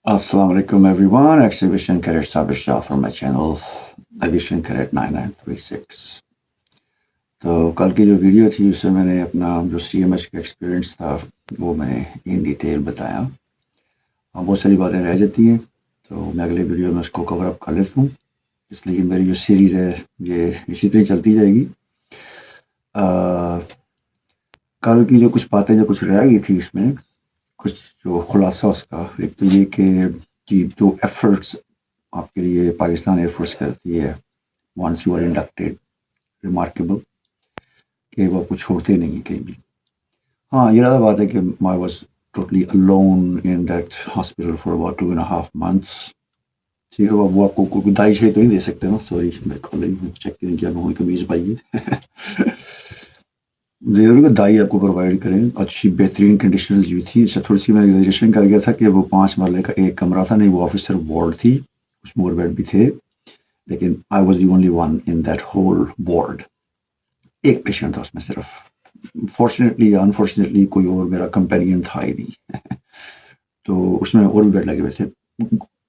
Assalamu alaikum everyone. Exhibition Cadet Sabir Shah from my channel Exhibition Cadet 9936. تو کل کی جو ویڈیو تھی اس سے میں نے اپنا جو سی ایم ایچ کا ایکسپیرینس تھا وہ میں نے ان ڈیٹیل بتایا. بہت ساری باتیں رہ جاتی ہیں تو میں اگلے ویڈیو میں اس کو کور اپ کر لیتا ہوں. اس لیے میری جو سیریز ہے یہ اسی طرح چلتی جائے گی. کل کی جو کچھ باتیں جو کچھ رہ گئی تھی اس میں کچھ جو خلاصہ اس کا ایک تو یہ کہ جو ایفرٹس آپ کے لیے پاکستان ایئر فورس کرتی ہے once you are inducted remarkable کہ وہ آپ کو چھوڑتے نہیں ہیں کہیں بھی. ہاں یہ زیادہ بات ہے کہ my was totally alone in that hospital for about 2.5 months. ٹھیک ہے وہ آپ کو کوئی دائی شاہی تو نہیں دے سکتے نا. سوری میں چیک نہیں کیا میں کمیز پائیے ضرور کہ دائی آپ کو پرووائڈ کریں. اچھی بہترین کنڈیشنز جو تھی. اس سے تھوڑی سی میں ایگزیجریشن کر گیا تھا کہ وہ 5 مرلے کا ایک کمرہ تھا. نہیں وہ آفیسر وارڈ تھی, کچھ مور بیڈ بھی تھے, لیکن I was the only one in that whole ward. ایک پیشنٹ تھا اس میں صرف. فارچونیٹلی یا انفارچونیٹلی کوئی اور میرا کمپینین تھا ہی نہیں تو اس میں اور بھی بیڈ لگے ہوئے تھے.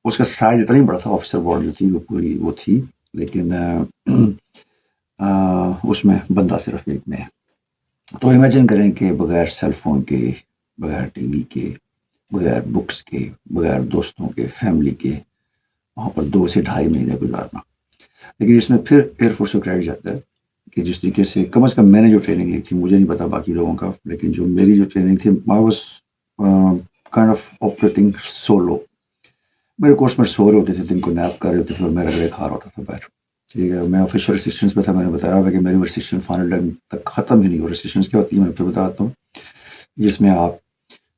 اس کا سائز اتنا ہی بڑا تھا. آفیسر وارڈ جو تھی وہ پوری وہ تھی, لیکن اس میں بندہ صرف ایک میں. تو امیجن کریں کہ بغیر سیل فون کے, بغیر ٹی وی کے, بغیر بکس کے, بغیر دوستوں کے, فیملی کے وہاں پر 2 سے 2.5 مہینے گزارنا. لیکن اس میں پھر ایئر فورس کو کریڈٹ جاتا ہے کہ جس طریقے سے کم از کم میں نے جو ٹریننگ لی تھی, مجھے نہیں پتا باقی لوگوں کا, لیکن جو میری جو ٹریننگ تھی I was kind of operating solo. میرے کورس میں سو رہے ہوتے تھے, دن کو نیپ کر رہے ہوتے تھے اور میرا گڑے کھا رہا ہوتا تھا باہر. ٹھیک ہے میں آفیشیل ریسٹرکشنس پہ تھا. میں نے بتایا ہوا کہ میری ریسٹرکشن فائنل ٹائم تک ختم ہی نہیں ہو. ریسٹرکشنس کیا ہوتی ہے میں پھر بتاتا ہوں, جس میں آپ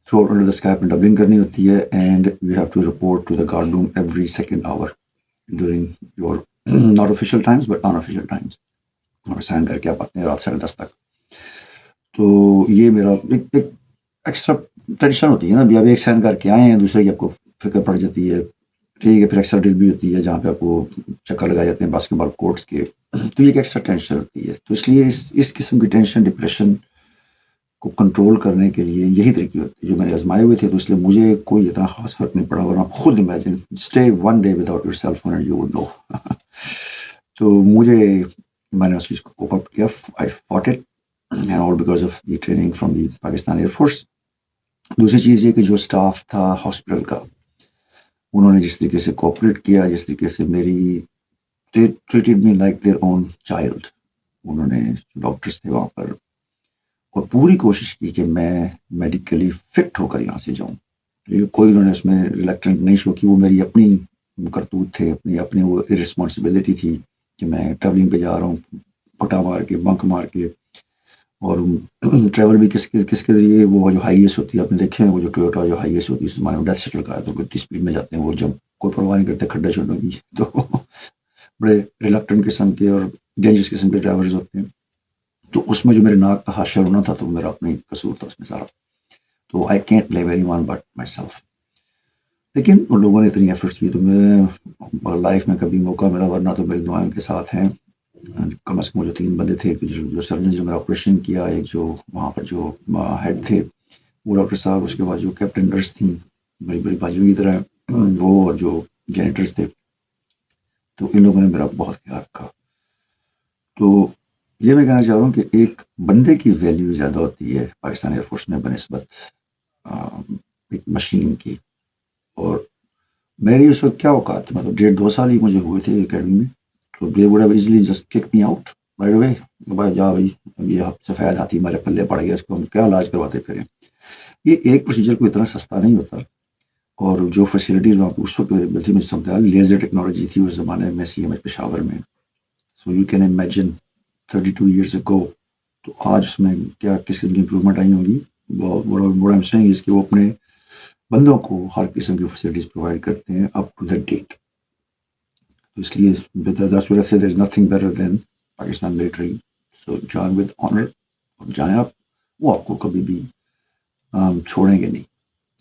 throughout under the sky میں ڈبلنگ کرنی ہوتی ہے and you have to report to the guard room every second hour during your not official times but unofficial times. اور سائن کر کے آپ آتے ہیں رات 10:30 تک. تو یہ میرا ایک ایکسٹرا ٹینشن ہوتی ہے نا. ابھی آپ ایک سائن کر کے آئے ہیں, دوسرے کی آپ کو فکر پڑ جاتی ہے. ٹھیک ہے پھر ایکسٹرا ڈرل بھی ہوتی ہے جہاں پہ آپ کو چکر لگائے جاتے ہیں باسکٹ بال کورٹس کے. تو یہ ایک ایکسٹرا ٹینشن ہوتی ہے. تو اس لیے اس قسم کی ٹینشن ڈپریشن کو کنٹرول کرنے کے لیے یہی طریقے ہوتے ہیں جو میں نے آزمائے ہوئے تھے. تو اس لیے مجھے کوئی اتنا خاص فرق نہیں پڑا. ورنہ خود imagine stay 1 day without your cell phone and you would know. تو میں نے اس چیز کو کوپ اپ کیا. I fought it and all because of the training from the Pakistan air force. دوسری چیز یہ کہ جو اسٹاف تھا ہاسپٹل کا, انہوں نے جس طریقے سے کوآپریٹ کیا, جس طریقے سے میری they treated me like their own child. انہوں نے جو ڈاکٹرس تھے وہاں پر اور پوری کوشش کی کہ میں میڈیکلی فٹ ہو کر یہاں سے جاؤں. کوئی انہوں نے اس میں ریلیکٹنٹ نہیں شو کی. وہ میری اپنی کرتوت تھے, اپنی وہ رسپانسبلٹی تھی کہ میں ٹریولنگ پہ جا رہا ہوں پٹا مار کے, بنک مار کے. اور ٹریول بھی کس کے ذریعے, وہ جو ہائی ایس ہوتی ہے آپ نے دیکھے ہیں, وہ جو ٹویوٹا جو ہائی ایس ہوتی ہے اس زمانے میں ڈیتھ سیٹل کا ہے تو کتنی اسپیڈ میں جاتے ہیں وہ, جب کوئی پرواہ نہیں کرتے کھڈے چھوڑنے کی. تو بڑے ریلیکٹنٹ قسم کے اور ڈینجرس قسم کے ڈرائیورز ہوتے ہیں. تو اس میں جو میرے ناک کا حاشر ہونا تھا تو میرا اپنی قصور تھا اس میں سارا. تو I can't blame any one but my self. لیکن ان لوگوں نے اتنی ایفرٹس کی تو میں لائف میں کبھی موقع ملا, ورنہ تو میری دعائیں کے ساتھ ہیں. کم از کم جو 3 بندے تھے جو سرجن جو میرا آپریشن کیا, ایک جو وہاں پر جو ہیڈ تھے وہ ڈاکٹر صاحب, اس کے بعد جو کیپٹن نرس تھیں بڑی بڑی بازیوں کی طرح وہ, اور جو جینیٹرس تھے, تو ان لوگوں نے میرا بہت خیال رکھا. تو یہ میں کہنا چاہ رہا ہوں کہ ایک بندے کی ویلیو زیادہ ہوتی ہے پاکستان ایئر فورس میں بنسبت ایک مشین کی. اور میری اس وقت کیا اوقات تھی, مطلب 1.5-2 سال ہی مجھے ہوئے تھے اکیڈمی میں. تو they would have easily just kicked me out right away. بھائی جا بھائی, یہ سفید ہاتھی ہمارے پلے پڑ گیا, اس کو ہم کیا علاج کرواتے پھریں. یہ ایک پروسیجر کو اتنا سستا نہیں ہوتا. اور جو فیسلٹیز وہاں پہ اس وقت اویلیبل تھی, مجھے سمجھا لیزر ٹیکنالوجی تھی اس زمانے میں سی ایم ایچ پشاور میں. So you can imagine 32 years ago. تو آج اس میں کیا کس قسم کی امپرومنٹ آئی ہوں گی. بڑا ایم سیئنگ اس کہ وہ اپنے بندوں کو ہر قسم کی فیسلٹیز پرووائڈ کرتے ہیں اپ ٹو دا ڈیٹ. تو اس لیے دس وجہ سے there is nothing better than Pakistan military. So join with honour, اور جائیں آپ, وہ آپ کو کبھی بھی چھوڑیں گے نہیں.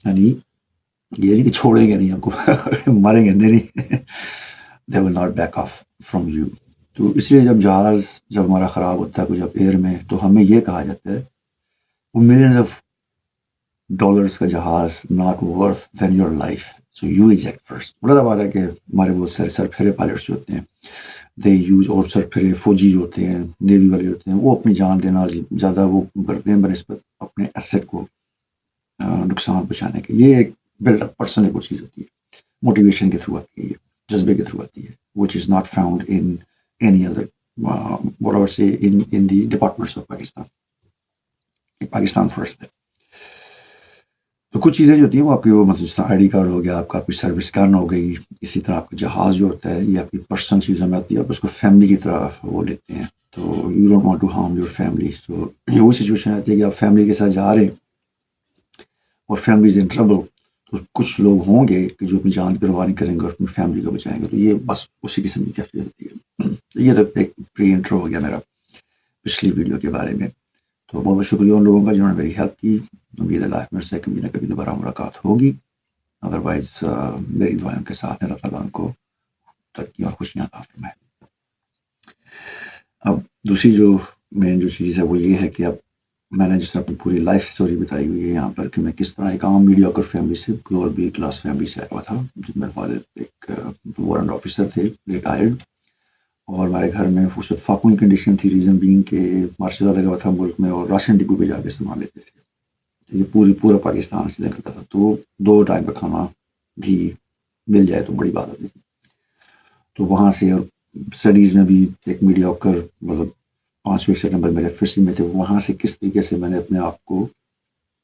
یعنی یہ نہیں کہ چھوڑیں گے نہیں آپ کو ماریں گے نہیں, they will not back off from you. تو اس لیے جب ہمارا خراب ہوتا ہے کچھ جب ایئر میں, تو ہمیں یہ کہا جاتا ہے وہ $millions کا جہاز, not worth than your life. So you eject first. بڑا بات ہے کہ ہمارے بہت سارے سر پھرے پائلٹس جو ہوتے ہیں دے یوز، اور سر پھرے فوجی جو ہوتے ہیں نیوی والے ہوتے ہیں وہ اپنی جان دینا زیادہ وہ کرتے ہیں بنسبت اپنے ایسٹ کو نقصان پہنچانے کے. یہ ایک بلڈ اپ پرسنل کو چیز ہوتی ہے، موٹیویشن کے تھرو آتی ہے، جذبے کے تھرو آتی ہے، which is not found in any other whatever say in the departments of Pakistan first ہے. تو کچھ چیزیں جو ہوتی ہیں وہ آپ کی وہ مطلب آئی ڈی کارڈ ہو گیا، آپ کا کوئی سروس گن ہو گئی، اسی طرح آپ کا جہاز جو ہوتا ہے یہ آپ کی پرسنل چیزوں میں آتی ہے، آپ اس کو فیملی کی طرح وہ لیتے ہیں. تو you don't want to harm your family. تو یہ وہ سچویشن آتی ہے کہ آپ فیملی کے ساتھ جا رہے ہیں اور فیملی از ان ٹربل، تو کچھ لوگ ہوں گے کہ جو اپنی جان کی قربانی کریں گے اور اپنی فیملی کو بچائیں گے. تو یہ بس اسی قسم کی کیفیت ہوتی ہے. یہ تو ایک پری انٹرو ہو گیا میرا پچھلی ویڈیو کے بارے میں. تو بہت بہت شکریہ ان لوگوں کا جنہوں نے میری ہیلپ کی. امید ہے لائف میں سے کبھی نہ کبھی دوبارہ ملاقات ہوگی. ادروائز میری دعائیں ان کے ساتھ ہیں. اللہ تعالیٰ ان کو ترقی اور خوشیاں عطا فرمائے. اب دوسری جو مین جو چیز ہے وہ یہ ہے کہ اب میں نے جس طرح اپنی پوری لائف سٹوری بتائی ہوئی ہے یہاں پر کہ میں کس طرح ایک عام میڈیوکر فیملی سے لوور بی کلاس فیملی سے آیا ہوا تھا. جب میرے فادر ایک وارنٹ آفیسر تھے ریٹائرڈ، اور ہمارے گھر میں اس وقت فاقوئی کنڈیشن تھی، ریزن بینگ کہ مارشل لگا ہوا تھا ملک میں اور راشن ڈپو پہ جا کے سامان لیتے تھے. یہ پورا پاکستان سے کرتا تھا، تو 2 ٹائم کا کھانا بھی مل جائے تو بڑی بات ہوتی تھی. تو وہاں سے اور اسٹڈیز میں بھی ایک میڈیوکر مطلب 5ویں نمبر میرے فرسٹ میں تھے. وہاں سے کس طریقے سے میں نے اپنے آپ کو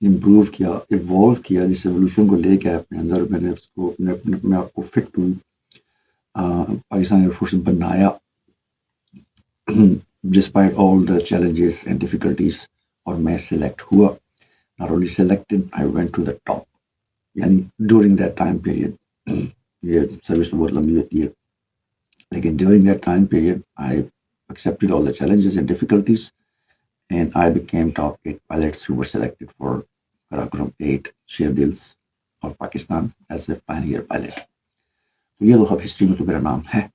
امپروو کیا، ایوالو کیا، جس ایولیوشن کو لے کے اپنے اندر میں نے اس کو اپنے آپ کو fit to Pakistan air force بنایا despite all the challenges and difficulties. اور میں سلیکٹ ہوا. not only selected, I went to the top. یعنی during that time period یہ سروس تو بہت لمبی ہوتی ہے لیکن during that time period I accepted all the challenges and difficulties and I became top 8 pilots who were selected for Karakoram 8 Sherbills of Pakistan as a pioneer pilot. تو یہ تو اب ہسٹری میں تو میرا نام ہے،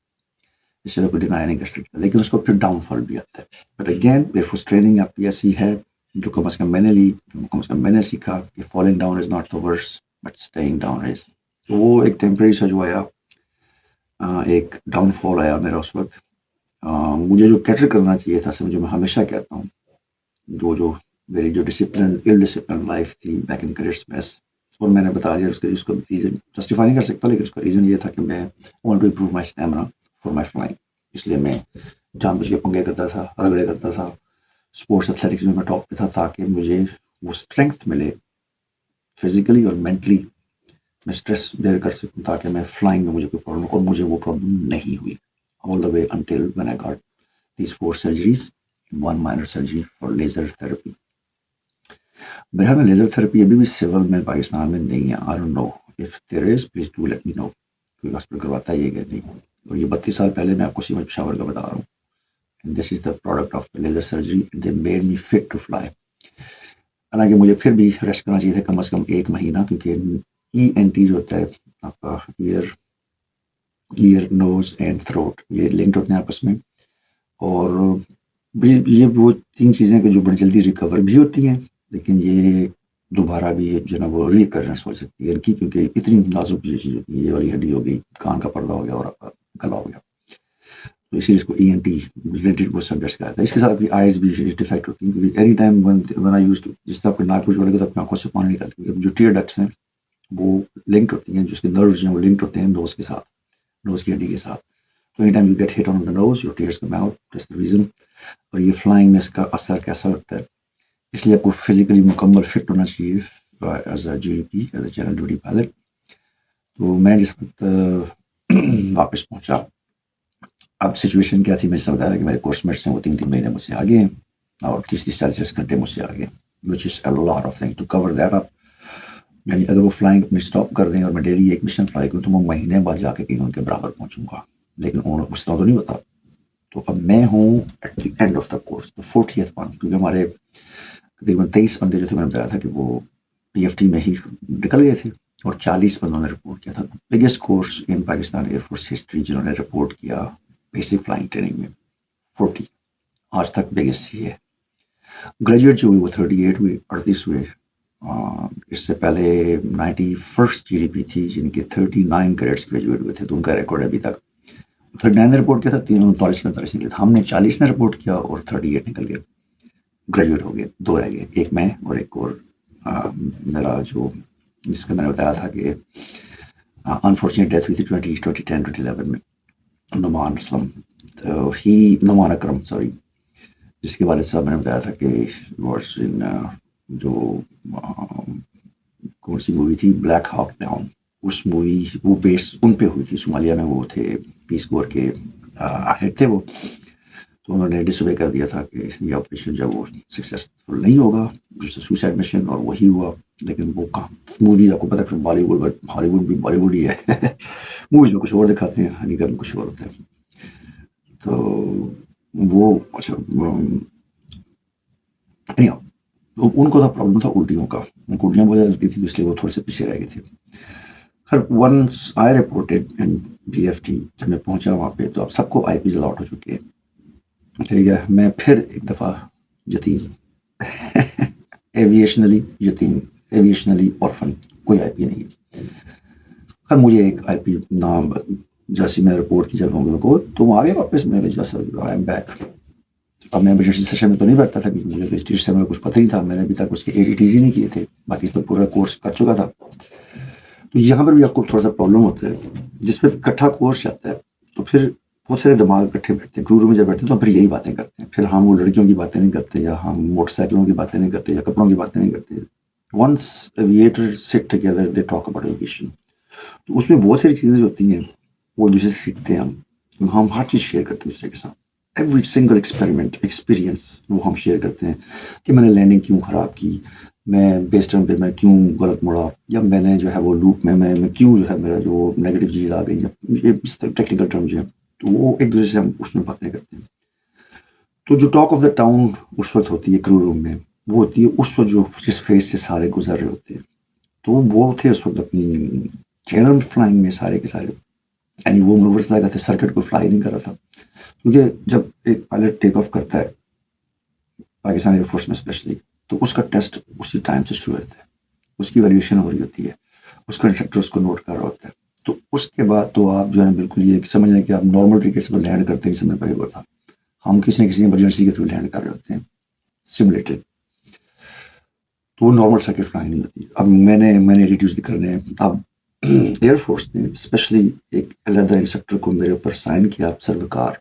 اس سے کوئی ڈینائی نہیں کر سکتا. لیکن اس کو پھر ڈاؤن فال بھی آتا ہے. But again air force training آپ کی ایسی ہے جو کم از کم میں نے لی، کم از کم میں نے سیکھا کہ falling down is not the worst but staying down is. تو وہ ایک ٹیمپریری سا جو آیا، ایک ڈاؤن فال آیا میرا اس وقت. مجھے جو کیٹر کرنا چاہیے تھا، جو میں ہمیشہ کہتا ہوں، جو میری جو ڈسپلن لائف تھی بیک ان کریئرس میس، اور میں نے بتا دیا اس کو ریزن جسٹیفائی نہیں کر سکتا، لیکن اس کا ریزن یہ تھا کہ میں want to improve my stamina for my flying. اس لیے میں جان بوجھ کے پنگے کرتا تھا، رگڑے کرتا تھا. اسپورٹس ایتھلیٹکس میں ٹاپ پہ تھا تاکہ مجھے وہ اسٹرینتھ ملے فزیکلی اور مینٹلی، میں اسٹریس بیئر کر سکوں تاکہ میں فلائنگ میں مجھے کوئی پرابلم، اور مجھے وہ پرابلم نہیں ہوئی all the way until when I got these 4 surgeries, 1 minor surgery for laser therapy. میرے خیال میں لیزر تھراپی ابھی بھی سول میں پاکستان میں نہیں ہے. I don't know if there is, please do let me know. کوئی ہاسپٹل کرواتا ہے یہ کہ نہیں. اور یہ 32 سال پہلے میں آپ کو سیمنٹ پشاور کا بتا رہا ہوں. And this is the product of the laser surgery. They made me fit to fly. حالانکہ مجھے پھر بھی ریسٹ کرنا چاہیے تھا کم از کم 1 مہینہ، کیونکہ ENT جو ہوتا ہے آپ کا ایئر نوز اینڈ تھروٹ، یہ لنکڈ ہوتے ہیں آپس میں. اور یہ وہ 3 چیزیں کہ جو بڑی جلدی ریکور بھی ہوتی ہیں، لیکن یہ دوبارہ بھی جو ہے نا وہ ریکرنس ہو سکتی ہے ان کی، کیونکہ اتنی نازک چیز ہوتی ہے. یہ والی ہڈی ہو گئی، کان کا پردہ ہو گیا اور آپ کا گلا ہو گیا، تو اسی لیے اس کو ENT ریلیٹڈ وہ سبجیکٹس کا آتا ہے. اس کے ساتھ آپ کی آئیز بھی ڈیفیکٹ ہوتی ہیں، کیونکہ any time when I use to, جس طرح آپ کو ناک کو جوڑے گا تو اپنی آنکھوں سے پانی نکالتے ہیں. جو ٹیئر ڈکٹس ہیں وہ لنکڈ ہوتی ہیں، جس کے نروز ہیں وہ لنکڈ ہوتے ہیں نوز کے ساتھ، نوز کی ہڈی کے ساتھ. تو any time you get hit on the nose, your tears come out, that's the reason. اور یہ فلائنگ میں اس کا اثر کیسا ہوتا ہے، اس لیے آپ کو فزیکلی مکمل فٹ ہونا چاہیے as a GDP، as a general duty pilot. تو میں جس وقت واپس پہنچا، اب سچویشن کیا تھی، میں نے بتایا کہ میرے کورس میٹس ہیں وہ 3 مہینے مجھ سے آگے ہیں اور 30-40 گھنٹے مجھ سے آگے ہیں، which is a lot of thing to cover that up. یعنی اگر وہ فلائنگ اپنی اسٹاپ کر دیں اور میں ڈیلی 1 مشن فلائی کروں تو میں مہینے بعد جا کے کہیں ان کے برابر پہنچوں گا، لیکن اس طرح تو نہیں ہوتا. تو اب میں ہوں at the end of the course, the 40th one, کیونکہ ہمارے تقریباً 23 بندے جو تھے، میں نے بتایا تھا کہ وہ PFT میں ہی نکل گئے تھے اور 40 بندوں نے رپورٹ کیا تھا. بگیسٹ کورس ان پاکستان ایئر فورس ہسٹری جنہوں نے رپورٹ کیا بیسک فلائنگ ٹریننگ میں 40 آج تک بگیسٹ ہی ہے. گریجویٹ جو ہوئے وہ 38 ہوئے، 38 ہوئے. اس سے پہلے 91 GDP تھی جن کے 39 کریڈٹس گریجویٹ ہوئے تھے، تو ان کا ریکارڈ ابھی تک 39 نے رپورٹ کیا تھا، 39 نکلے تھے، ہم نے 40 نے رپورٹ کیا اور 38 نکل گئے، گریجویٹ ہو گئے، 2 رہ گئے، ایک میں اور ایک اور میرا جو جس کا میں نے بتایا تھا کہ انفارچونیٹ ڈیتھ ہوئی تھی 2010-2011 میں، نعمان اسلم، تو نعمان اکرم سوری، جس کے والد صاحب میں نے بتایا تھا کہ واز ان جو کون سی مووی تھی بلیک ہاک ڈاؤن، اس مووی وہ بیس ان پہ ہوئی تھی، صومالیہ میں وہ تھے پیس کور کے ہیڈ تھے وہ، تو انہوں نے ڈس اوبے کر دیا تھا کہ یہ آپریشن جب وہ سکسیسفل نہیں ہوگا، سوسائڈ مشن، اور وہی ہوا، لیکن وہ مووی آپ کو پتہ ہے بالی ووڈ ہالی ووڈ بھی بالی ووڈ ہی ہے موویز میں کچھ اور دکھاتے ہیں، حقیقت میں کچھ اور ہوتا ہے، تو وہ اچھا ان کو تھا پرابلم تھا الٹیوں کا، ان کو الٹیاں بہت جلتی تھی، اس لیے وہ تھوڑے سے پیچھے رہ گئے تھے. خیر once I reported in GFT، جب میں پہنچا وہاں پہ تو اب سب کو IPs الاٹ ہو چکے ہیں، ٹھیک ہے، میں پھر ایک دفعہ یتیم ایویشنلی orphan، کوئی IP نہیں ہے. خیر مجھے ایک IP نام جیسی میں رپورٹ کی جب لوگوں کو، تم آگے واپس، میں نے جیسا آئی ایم بیک. اب میں ویجیٹیشن سیشن میں تو نہیں بیٹھتا تھا کیونکہ مجھے ویجیٹیشن سیشن میں کچھ پتہ نہیں تھا، میں نے ابھی تک اس کے ATTs ہی نہیں کیے تھے، باقی تو پورا کورس کر چکا تھا. تو یہاں پر بھی آپ کو تھوڑا سا پرابلم ہوتا ہے، جس پہ کٹھا کورس جاتا ہے تو پھر بہت سارے دماغ اکٹھے بیٹھتے ہیں، کرو روم میں جب بیٹھتے ہیں تو پھر یہی باتیں کرتے ہیں، پھر ہم وہ لڑکیوں کی باتیں نہیں کرتے، یا ہم موٹر سائیکلوں کی باتیں نہیں کرتے، یا کپڑوں کی باتیں نہیں کرتے. Once aviator sit together they talk about aviation, تو اس میں بہت ساری چیزیں جو ہوتی ہیں وہ دوسرے سے سیکھتے ہیں، ہم ہر چیز شیئر کرتے ہیں دوسرے کے ساتھ، ایوری سنگل ایکسپیرینس وہ ہم شیئر کرتے ہیں کہ میں نے لینڈنگ کیوں خراب کی، میں بیس ٹرم پہ میں کیوں غلط مڑا، یا میں نے جو ہے وہ لوپ میں کیوں جو ہے میرا جو نیگیٹو چیز آ گئی، یہ ٹیکنیکل ٹرم جو ہے، تو وہ ایک دوسرے سے ہم اس میں باتیں کرتے ہیں. تو جو ٹاک آف دا ٹاؤن اس وقت ہوتی ہے کرو روم میں، وہ ہوتی ہے اس وقت جو جس فیز سے سارے گزر رہے ہوتے ہیں، تو وہ تھے اس وقت اپنی جنرل فلائنگ میں سارے کے سارے، یعنی وہ منورس لگا تھے، سرکٹ کو فلائی نہیں کر رہا تھا، کیونکہ جب ایک پائلٹ ٹیک آف کرتا ہے پاکستان ایئر فورس میں اسپیشلی، تو اس کا ٹیسٹ اسی ٹائم سے شروع ہوتا ہے، اس کی ویلیویشن ہو رہی ہوتی ہے، اس کا انسٹرکٹر اس کو نوٹ کر رہا ہوتا ہے، تو اس کے بعد تو آپ جو ہے بالکل یہ سمجھ لیں کہ آپ نارمل طریقے سے تو لینڈ کرتے ہیں، اس میں پہلے تھا ہم کسی نہ کسی ایمرجنسی کے تھرو لینڈ کر رہے ہوتے ہیں سمولیٹڈ، تو وہ نارمل سرکٹ فلائنگ نہیں ہوتی. اب میں نے ریڈیوس کرنے ہیں. اب ایئر فورس نے اسپیشلی ایک علیحدہ انسٹرکٹر کو میرے اوپر سائن کیا، سروکار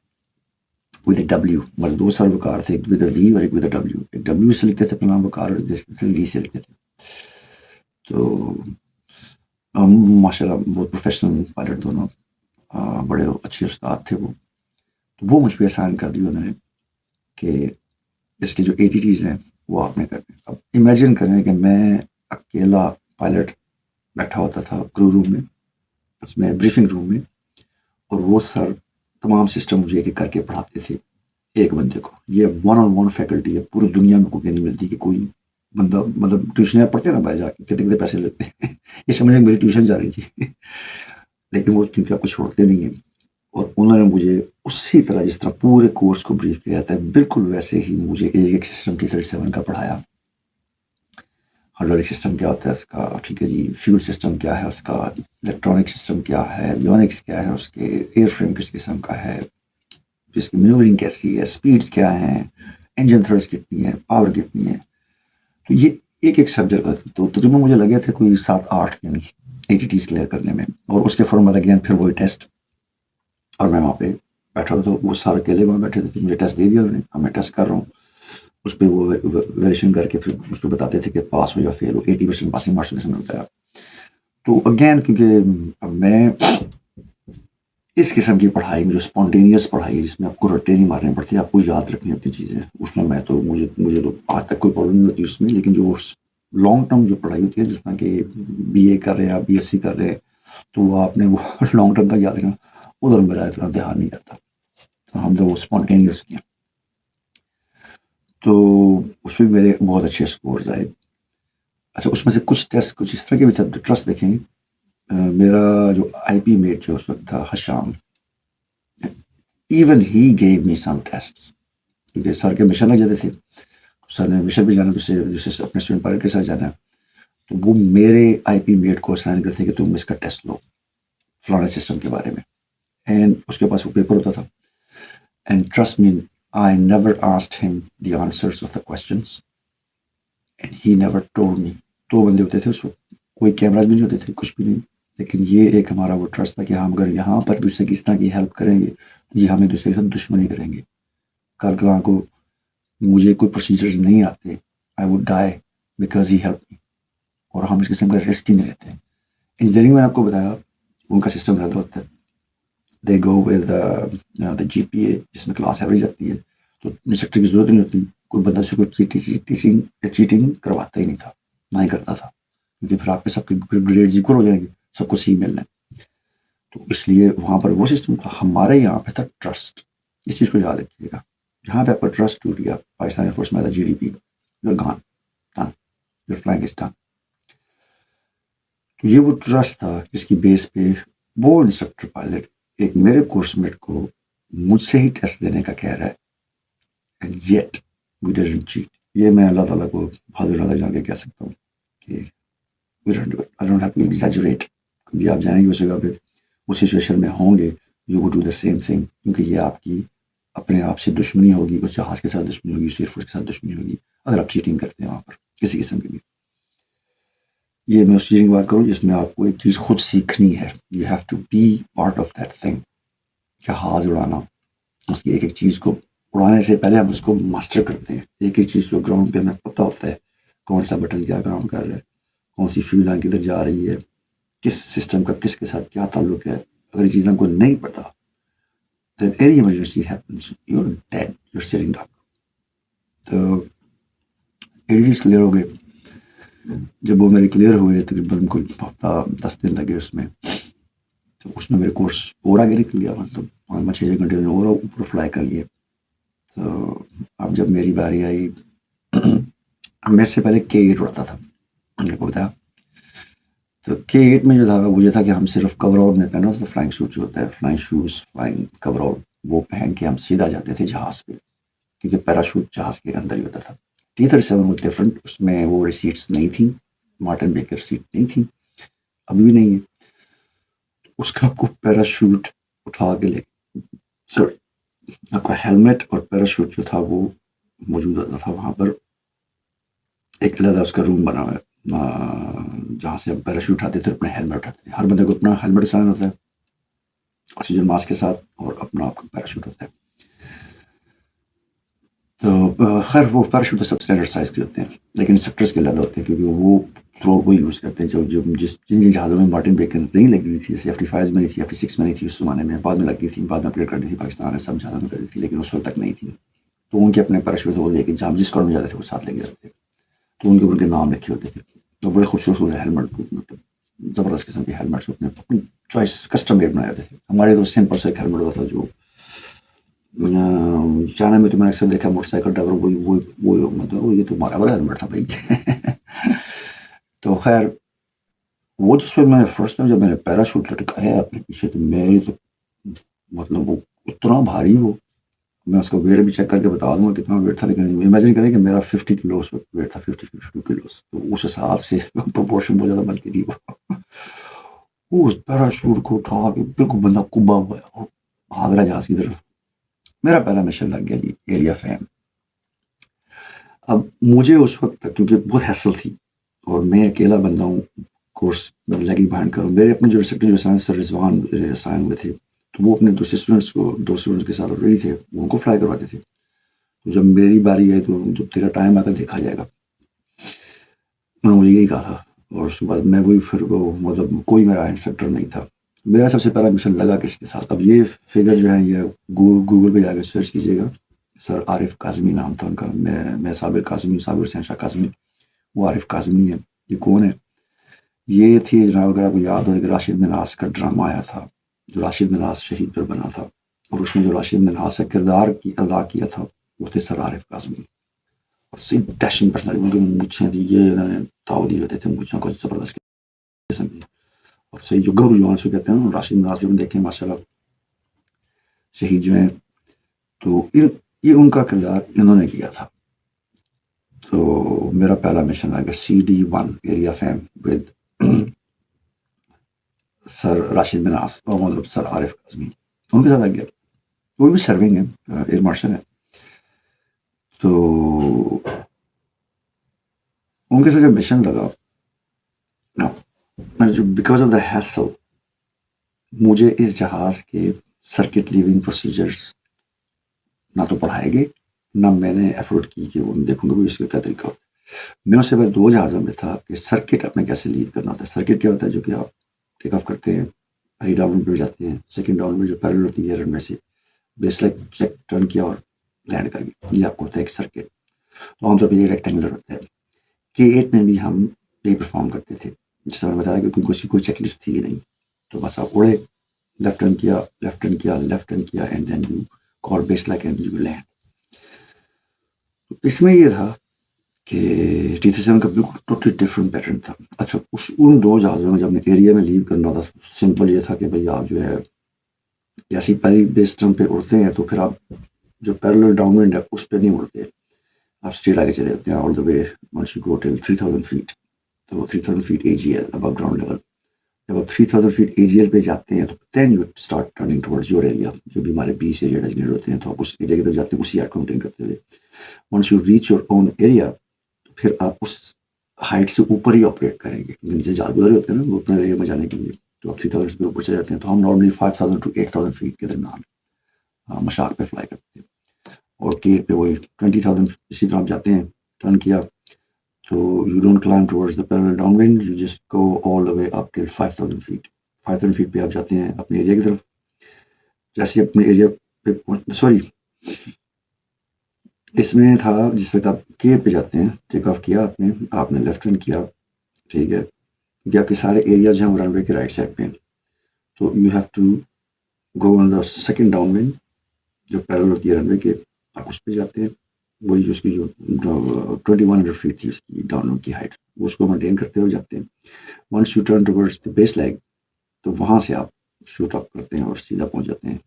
ود اے ڈبلیو، مطلب 2 سروکار تھے، ایک ود اے وی اور ایک ود اے ڈبلیو، ایک ڈبلیو سے لکھتے تھے اپنا نام وقار، اور ایک وی سے لکھتے تھے. تو ماشاء اللہ بہت پروفیشنل پائلٹ دونوں، بڑے اچھے استاد تھے وہ. تو وہ مجھ پہ سائن کر دیا انہوں نے کہ اس کے جو ATTs ہیں وہ آپ نے کرنے. اب امیجن کریں کہ میں اکیلا پائلٹ بیٹھا ہوتا تھا کرو روم میں، اس میں بریفنگ روم میں، اور وہ سر تمام سسٹم مجھے ایک ایک کر کے پڑھاتے تھے ایک بندے کو. یہ 1-on-1 فیکلٹی ہے، پوری دنیا میں کوئی نہیں ملتی کہ کوئی بندہ، مطلب ٹیوشنیں پڑھتے نا بھائی جا کے کتنے پیسے لیتے ہیں یہ سمجھیں میری ٹیوشن جا رہی تھی لیکن وہ کیونکہ آپ کو چھوڑتے نہیں ہیں، اور انہوں نے مجھے اسی طرح جس طرح پورے کورس کو بریف کیا جاتا ہے بالکل ویسے ہی مجھے ایک سسٹم T-37 کا پڑھایا. ہائیڈرولک سسٹم کیا ہوتا ہے اس کا، ٹھیک ہے جی، فیول سسٹم کیا ہے اس کا، الیکٹرانک سسٹم کیا ہے، ایویونکس کیا ہے اس کے، ایئر فریم کس قسم کا ہے، جس کی مینورنگ کیسی ہے، اسپیڈس کیا ہیں، انجن تھرسٹ کتنی ہے، پاور کتنی ہے. تو یہ ایک سبجیکٹ، تو تقریباً مجھے لگے تھے کوئی 7-8 دن ATTs کلیئر کرنے میں، اور اس کے فوراً بعد اگین پھر وہی ٹیسٹ، اور میں وہاں پہ بیٹھا تھا، تو وہ سارے اکیلے وہاں بیٹھے تھے، مجھے ٹیسٹ دے دیا انہوں نے، اب میں ٹیسٹ کر رہا ہوں، اس پہ وہ ویریشن کر کے پھر اس پہ بتاتے تھے کہ پاس ہو یا فیل ہو، 80% پاسنگ مارکس نے بتایا. تو اگین کیونکہ اب میں اس قسم کی پڑھائی میں جو اسپونٹینیس پڑھائی ہے، جس میں آپ کو رٹے نہیں مارنے پڑتی، آپ کو یاد رکھنی ہوتی چیزیں، اس میں تو مجھے تو آج تک کوئی پرابلم نہیں ہوتی اس میں. لیکن جو لانگ ٹرم جو پڑھائی ہوتی ہے، جس طرح کہ BA کر رہے ہیں، آپ BSc کر رہے ہیں، تو وہ آپ نے وہ لانگ ٹرم کا یاد رکھنا، ادھر میرا اتنا دھیان نہیں کرتا، تو ہم تو وہ اسپونٹینیس کیا، تو اس میں میرے بہت اچھے اسکورز آئے. اچھا اس میں سے کچھ ٹیسٹ کچھ اس طرح کے بھی تھے، ٹرسٹ دیکھیں، میرا جو IP میٹ جو اس وقت تھا حشام، ایون ہی گیو می سم ٹیسٹ، کیونکہ سر کے مشن لگ جاتے تھے، سر نے مشن پہ جانا، دوسرے اپنے اسٹوڈنٹ پائلٹ کے ساتھ جانا ہے، تو وہ میرے آئی پی میٹ کو اسائن کرتے کہ تم اس کا ٹیسٹ لو فلانے سسٹم کے بارے میں، اینڈ اس کے پاس وہ پیپر ہوتا تھا. And trust me I never asked him the answers of the questions and he never told me. 2 بندے ہوتے تھے اس وقت، کوئی کیمراز بھی نہیں ہوتے تھے، کچھ بھی نہیں، لیکن یہ ایک ہمارا وہ ٹرسٹ تھا کہ ہم اگر یہاں پر دوسرے کی اس طرح کی ہیلپ کریں گے تو یہ ہمیں دوسرے کے ساتھ دشمنی کریں گے. کارکلاں کو مجھے کوئی پروسیجرز نہیں آتے، I would die because he help me, اور ہم اس قسم کا رسک ہی نہیں لیتے. انجینئرنگ میں نے آپ کو بتایا ان کا سسٹم رہتا ہوتا ہے، دے گو ود دا جی پی اے جس میں کلاس ایوریج آتی ہے، تو انسٹرکٹر کی ضرورت نہیں ہوتی. کوئی بندہ سے کوئی چیٹنگ کرواتا ہی نہیں تھا، نہ ہی کرتا تھا، کیونکہ پھر آپ کے سب کے گریڈز ایکول ہو جائیں گے، سب کو سی ملنا ہے. تو اس لیے وہاں پر وہ سسٹم تھا. ہمارے یہاں پہ تھا ٹرسٹ. اس چیز کو یاد رکھیے گا، جہاں پہ آپ کا ٹرسٹ ٹوٹ گیا، پاکستان ایئر فورس میں جی ڈی پی گان done, your flying is done. تو یہ وہ ٹرسٹ تھا جس کی بیس پہ وہ انسٹرکٹر پائلٹ ایک میرے کورس میٹ کو مجھ سے ہی ٹیسٹ دینے کا کہہ رہا ہے، and yet we didn't cheat. یہ میں اللہ تعالیٰ کو بہت زیادہ جان کے کہہ سکتا ہوں کہ we don't do it. I don't have to exaggerate. کبھی آپ جائیں گے اس جگہ پہ، اس سچویشن میں ہوں گے، you would do the same thing, کیونکہ یہ آپ کی اپنے آپ سے دشمنی ہوگی، اس جہاز کے ساتھ دشمنی ہوگی، اس ایئر فورس کے ساتھ دشمنی ہوگی اگر آپ چیٹنگ کرتے ہیں وہاں پر کسی قسم کی بھی. یہ میں اس چیز کی بات کروں جس میں آپ کو ایک چیز خود سیکھنی ہے. You have to be part of that thing. جہاز اڑانا، اس کی ایک ایک چیز کو اڑانے سے پہلے ہم اس کو ماسٹر کرتے ہیں. ایک ایک چیز کو گراؤنڈ پہ ہمیں پتہ ہوتا ہے، کون سا بٹن کیا کام کر رہا ہے، کون سی فیول لائن کدھر جا رہی ہے، کس سسٹم کا کس کے ساتھ کیا تعلق ہے. اگر یہ چیز ہم کو نہیں پتہ، then any emergency happens, you're dead, you're sitting down. تو ایڈیٹس کلیئر ہو گئے. جب وہ میرے کلیئر ہوئے تقریباً کوئی ہفتہ 10 دن لگے اس میں، تو اس میں میرے کورس اور آگے نکل گیا، مطلب 5-6 گھنٹے میں اور اوپر فلائی کر لیے. تو اب جب میری باری آئی، میرے سے پہلے K8 اڑاتا تھا میرے کو بتایا. تو K8 میں جو تھا وہ یہ تھا کہ ہم صرف کور آل میں پہنا ہوتا تھا، فلائنگ سوٹ جو ہوتا ہے، فلائنگ شوز، فلائنگ کور آل، وہ پہن کے ہم سیدھا جاتے تھے جہاز پہ، کیونکہ پیراشوٹ جہاز کے اندر ہی ہوتا تھا. T-37 واز ڈفرنٹ، اس میں وہ ریسیٹس نہیں تھیں، مارٹن بیکر سیٹ نہیں تھیں، ابھی بھی نہیں ہے. اس کا آپ کو پیراشوٹ اٹھا کے لے، سوری، آپ کا ہیلمٹ اور پیراشوٹ جو تھا وہ موجود ہوتا تھا وہاں پر. ایک علیحدہ اس کا روم بنا ہوا ہے جہاں سے ہم پیراشوٹ اٹھاتے تھے، اپنا ہیلمٹ اٹھاتے تھے. ہر بندے کو اپنا ہیلمٹ اسائن ہوتا ہے آکسیجن ماسک کے ساتھ، اور اپنا آپ کا پیراشوٹ ہوتا ہے. تو خیر وہ پیراشوٹ تو سب اسٹینڈرڈ سائز کے ہوتے ہیں، لیکن انسٹرکٹرس کے علیحدہ ہوتے ہیں، کیونکہ وہ تھرو وہ یوز کرتے ہیں جو جن جہازوں میں مارٹن بیکر نہیں لگی ہوئی تھی، جیسے F-35 میں نہیں تھی، F-6 میں نہیں تھی اس زمانے میں، بعد میں لگتی تھی، بعد میں اپگریڈ کر دی تھی پاکستان نے، سب جہازوں میں کر دی تھی، لیکن اس وقت تک نہیں تھی. تو ان کے اپنے پیراشوٹ وہ لے کے جہاں جس کارڈ میں جاتے تھے وہ ساتھ لے کے جاتے تھے. تو ان کے اوپر کے نام لکھے ہوتے تھے، تو بڑے خوبصورت ہیلمٹ، مطلب زبردست قسم کے ہیلمٹس اپنی چوائس کسٹم میڈ بنائے ہوتے تھے. ہمارے تو سمپل سا ایک ہیلمٹ ہوتا تھا جو چائنا میں تو میں نے اکثر دیکھا موٹر سائیکل ڈرائیور وہ مطلب یہ تو ہمارا بڑا ہیلمٹ تھا بھائی. تو خیر وہ جس وقت میں نے فرسٹ ٹائم جب میں نے پیراشوٹ لٹکایا اپنے پیچھے، تو میرے تو مطلب وہ اتنا بھاری، وہ میں اس کا ویٹ بھی چیک کر کے بتا دوں گا کتنا ویٹ تھا، لیکن امیجن کریں کہ میرا 50 کلو اس وقت ویٹ تھا، 52 کلوز. تو اس حساب سے پروپورشن بہت زیادہ بنتی تھی. وہ اس پیراشوٹ کو اٹھا کے بالکل بندہ کبا ہوا ہے اور بھاگ رہا جہاز کی طرف. میرا پہلا مشن لگ گیا جی، ایریا فیم. اب مجھے اس وقت تک کیونکہ بہت ہیسل تھی اور میں اکیلا بندہ ہوں، کورس میں لیگنگ بہائنڈ کروں. میرے اپنے جو انسٹرکٹر جو سائنس سر رضوان سائن ہوئے تھے، تو وہ اپنے دوسرے اسٹوڈنٹس کو 2 اسٹوڈنٹس کے ساتھ آلریڈی تھے، وہ ان کو فلائی کرواتے تھے. تو جب میری باری آئی تو جب تیرا ٹائم آ کر دیکھا جائے گا، انہوں نے یہی کہا تھا. اور اس کے بعد میں وہی پھر مطلب کوئی میرا انسٹرکٹر نہیں تھا. میرا سب سے پہلا مشن لگا کس کے ساتھ، اب یہ فگر جو ہے یہ گوگل پہ جا کے سرچ کیجیے گا. سر عارف کاظمی نام تھا ان کا. میں صابر کاظمی، صابر حسین شاہ کاظمی، وہ عارف کاظمی ہے. یہ کون ہے؟ یہ تھی جناب، اگر آپ کو یاد ہو کہ راشد منہاس کا ڈرامہ آیا تھا، جو راشد منہاس شہید پر بنا تھا، اور اس میں جو راشد منہاس کا کردار کی ادا کیا تھا وہ تھے سر عارف کاظمی. اور سی ڈیشنگ پرسنالٹی، ان کی مچھیں تھی، یہ انہوں نے تاؤ دی ہوتے تھے مچھوں کو زبردست قسم کی. اور صحیح جو گبرو جوان سے کہتے ہیں راشد منہاس جو دیکھیں ماشاء اللہ شہید جو ہیں، تو یہ ان کا کردار انہوں نے کیا تھا. تو میرا پہلا مشن آ گیا CD1 ایریا فیم ود سر راشد مناس اور مطلب سر عارف اعظمی، ان کے ساتھ آ گیا. وہ بھی سرونگ ہے، ایئر مارشل ہے. تو ان کے ساتھ جب مشن لگا میں جو بیکاز آف دا ہیسل مجھے اس جہاز کے سرکٹ لیونگ پروسیجرز نہ تو پڑھائے گئے، نہ میں نے ایفورٹ کی کہ وہ دیکھوں گا اس کا کیا طریقہ ہوتا ہے. میں اس سے پہلے 2 جہازوں میں تھا کہ سرکٹ اپنے کیسے لیو کرنا ہوتا ہے. سرکٹ کیا ہوتا ہے؟ جو کہ آپ ٹیک آف کرتے ہیں، پہلی ڈاؤن پہ جاتے ہیں، سیکنڈ ڈاؤن میں جو پیرل ہوتی ہے رن میں سے بیس لائک چیک ٹرن کیا اور لینڈ کر گیا، یہ آپ کو ہوتا ہے ایک سرکٹ. تو عام طور پہ یہ ریکٹینگولر ہوتا ہے. K8 میں بھی ہم یہی پرفارم کرتے تھے، جس طرح میں بتایا کہ کیونکہ اس کی کوئی چیک لسٹ تھی ہی نہیں. تو بس آپ اڑے، لیفٹ ٹرن کیا، لیفٹ ٹرن کیا، لیفٹ ٹرن کیا، and then you call base like and you land. اس میں یہ تھا کہ T-37 کا بالکل ٹوٹلی ڈفرینٹ پیٹرن تھا. اچھا ان 2 جہازوں میں جب نے ایریا میں لیو کرنا تھا، سمپل یہ تھا کہ بھائی آپ جو ہے جیسی پہلی بیس ٹرن پہ اڑتے ہیں تو پھر آپ جو پیرلل ڈاؤن ونڈ ہے اس پہ نہیں اڑتے، آپ اسٹریٹ آگے چلے جاتے ہیں all the way once you go till 3000 feet. تو 3000 feet AGL above ground level. جب آپ 3000 feet AGL پہ جاتے ہیں تو then you start turning towards your area. جو بھی ہمارے 20 ایریا ڈیزگنیٹ ہوتے ہیں تو آپ اس ایریا کی طرف جاتے ہیں اسی اکاؤنٹنگ کرتے ہوئے. Once you reach your own area تو پھر آپ اس ہائٹ سے اوپر ہی آپریٹ کریں گے، کیونکہ نیچے جال گزارے ہوتے ہیں نا وہ اپنے ایریا میں جانے کے لیے. تو آپ 3000 پہ اوپر چلے جاتے ہیں. تو ہم نارملی 5000 to 8000 feet کے درمیان مشاق پہ فلائی کرتے ہیں. اور K8 پہ وہی 20,000 اسی طرح آپ جاتے ہیں، ٹرن کیا تو you don't climb towards the parallel downwind, you just go all the way up till 5000 feet. 5000 feet پہ آپ جاتے ہیں اپنے ایریا کی طرف. جیسے اپنے ایریا پہ سوری اس میں تھا جس وقت آپ K8 پہ جاتے ہیں، ٹیک آف کیا آپ نے لیفٹ ٹرن کیا، ٹھیک ہے، کیونکہ آپ کے سارے ایریا جو ہیں رن وے کے رائٹ سائڈ پہ ہیں. تو you have to go on the second downwind جو پیرل ہوتی ہے رن وے کے، آپ اس پہ جاتے ہیں. وہی جو اس کی جو 2100 feet تھی اس کی ڈاؤن کی ہائٹ، اس کو مینٹین کرتے ہوئے جاتے ہیں. Once you turn towards the base leg تو وہاں سے آپ شوٹ اپ کرتے ہیں اور سیدھا پہنچ جاتے ہیں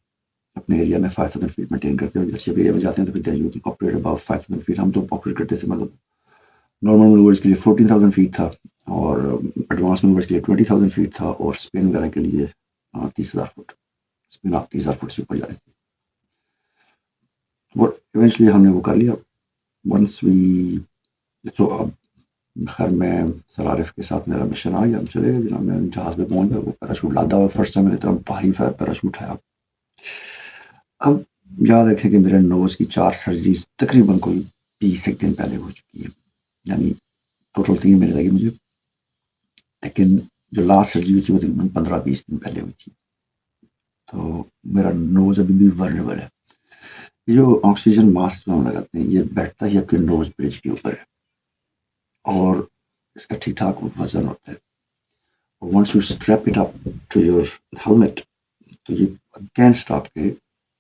اپنے ایریا میں 5000 feet مینٹین کرتے ہوئے. جیسے ایریا میں جاتے ہیں تو پھر یو آپریٹ اباؤ 5000 feet. ہم تو آپریٹ کرتے تھے مطلب نارمل مینوورس کے لیے 14,000 feet تھا، اور ایڈوانس مینوورس کے لیے 20,000 feet تھا، اور اسپن وغیرہ کے لیے 30,000 فٹ. اسپن آپ 30,000 فٹ سے اوپر جا رہے تھے. بٹ ایونچولی ہم نے وہ کر لیا. ونس وی تو اب خیر میں سر عارف کے ساتھ میرا مشن آ گیا، ہم چلے گئے جناب. میں جہاز پہ پہنچ گیا، وہ پیراشوٹ لادا ہوا فرسٹ ٹائم میں نے اتنا بھاری پیراشوٹ ہے. اب یاد رکھیں کہ میرے نوز کی 4 سرجریز تقریباً کوئی 20 دن پہلے ہو چکی ہے، یعنی ٹوٹل 3 مہینے لگے مجھے، لیکن جو لاسٹ سرجری ہوئی تھی وہ تقریباً 15-20 دن پہلے ہوئی تھی. تو میرا نوز ابھی بھی ورنیبل ہے. یہ جو آکسیجن ماسک جو ہم لگاتے ہیں یہ بیٹھتا ہی آپ کے نوز برج کے اوپر ہے، اور اس کا ٹھیک ٹھاک وزن ہوتا ہے. Once you strap it up to your helmet تو یہ کین اسٹاپ کے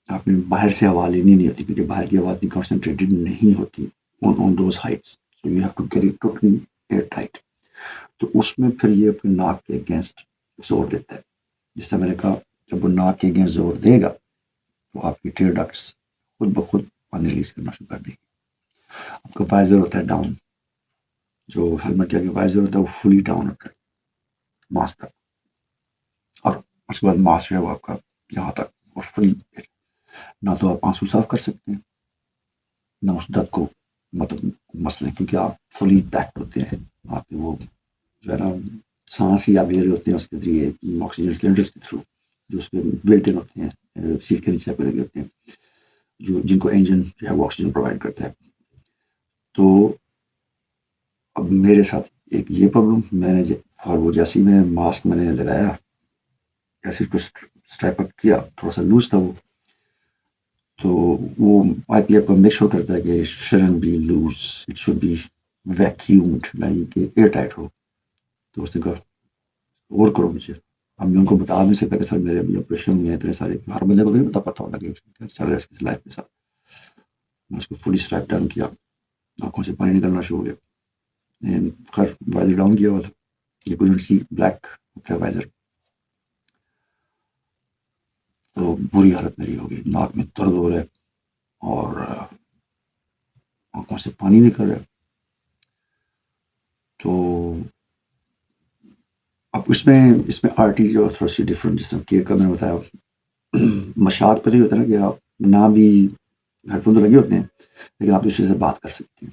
آپ نے باہر سے ہوا لینی نہیں ہوتی، کیونکہ باہر کی ہوا اتنی کنسنٹریٹڈ نہیں ہوتی on those heights. So you have to carry totally airtight. تو اس میں پھر یہ اپنے ناک کے اگینسٹ زور دیتا ہے. جس طرح میں نے کہا جب وہ ناک کے اگینسٹ زور دے گا تو آپ کی ٹیئر ڈکٹس خود بخود پانی ریلیز کرنا شروع کر دے گی. آپ کا وائزر ہوتا ہے ڈاؤن، جو ہیلمٹ کا وائزر ہوتا ہے وہ فلی ڈاؤن ہوتا ہے ماسک تک، اور اس کے بعد ماسک جو ہے وہ آپ کا یہاں تک اور فلی. نہ تو آپ آنسو صاف کر سکتے ہیں، نہ اس درد کو مطلب مسئلے، کیونکہ آپ فلی پیکڈ ہوتے ہیں. آپ کے وہ جو ہے نا سانس ہی آپ لے رہے ہوتے ہیں اس کے ذریعے آکسیجن سلنڈرس کے تھرو، جو اس کے بلٹ ان ہوتے ہیں سیٹ کے نیچے پہ لگے ہوتے ہیں، جو جن کو انجن جو ہے وہ آکسیجن پرووائڈ کرتا ہے. تو اب میرے ساتھ ایک یہ پرابلم، میں نے وہ جیسے میں ماسک میں نے لگایا، جیسے اس کو اسٹریپ اپ کیا، تھوڑا سا لوز تھا وہ، تو وہ آئی پی ایف کو میک شور کرتا ہے کہ shouldn't be loose, it should be vacuumed, یعنی کہ ایئر ٹائٹ ہو. تو اس نے کہا اور کرو مجھے. اب میں ان کو بتا نہیں سکتا کہ سر میرے ابھی آپریشن میں اتنے سارے، ہر بندے کو نہیں پتا پتا ہوتا کہ چل رہا ہے اس کی لائف کے ساتھ. میں اس کو فلی اسٹریپ ڈاؤن کیا، آنکھوں سے پانی نکلنا شروع ہو گیا. خیر وائزر ڈاؤن کیا ہوا تھا، یہ کوئی سی بلیک ہوتا ہے وائزر. تو بری حالت میری ہو گئی، ناک میں درد ہو رہا ہے اور آنکھوں سے پانی نکل رہا ہے. تو اب اس میں آر ٹی جو تھوڑا سی ڈفرنٹ، جس طرح کیٹ کا میں نے بتایا، مشاعت پر ہی ہوتا ہے نا کہ آپ نہ بھی ہیڈ فون تو لگے ہوتے ہیں لیکن آپ دوسرے سے بات کر سکتے ہیں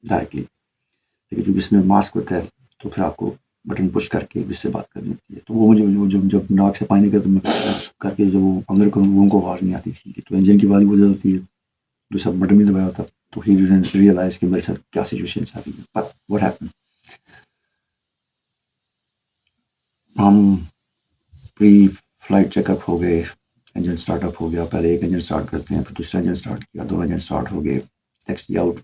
ڈائریکٹلی، لیکن چونکہ اس میں ماسک ہوتا ہے تو پھر آپ کو بٹن پش کر کے اس سے بات کرنی ہوتی ہے. تو وہ مجھے جب ناک سے پانی کا تو میں کر کے جب وہ اندر کروں وہ ان کو آواز نہیں آتی تھی، تو انجن کی آواز وجہ ہوتی ہے، دوسرا بٹن نہیں دبایا ہوتا تو ہی ڈیڈنٹ ریئلائز کہ میرے ساتھ کیا سچویشن آ رہی ہے. بٹ واٹ ہیپن، ہم پری فلائٹ چیک اپ ہو گئے، انجن اسٹارٹ اپ ہو گیا، پہلے ایک انجن اسٹارٹ کرتے ہیں پھر دوسرا انجن اسٹارٹ کیا، دو انجن اسٹارٹ ہو گئے، ٹیکسی آؤٹ.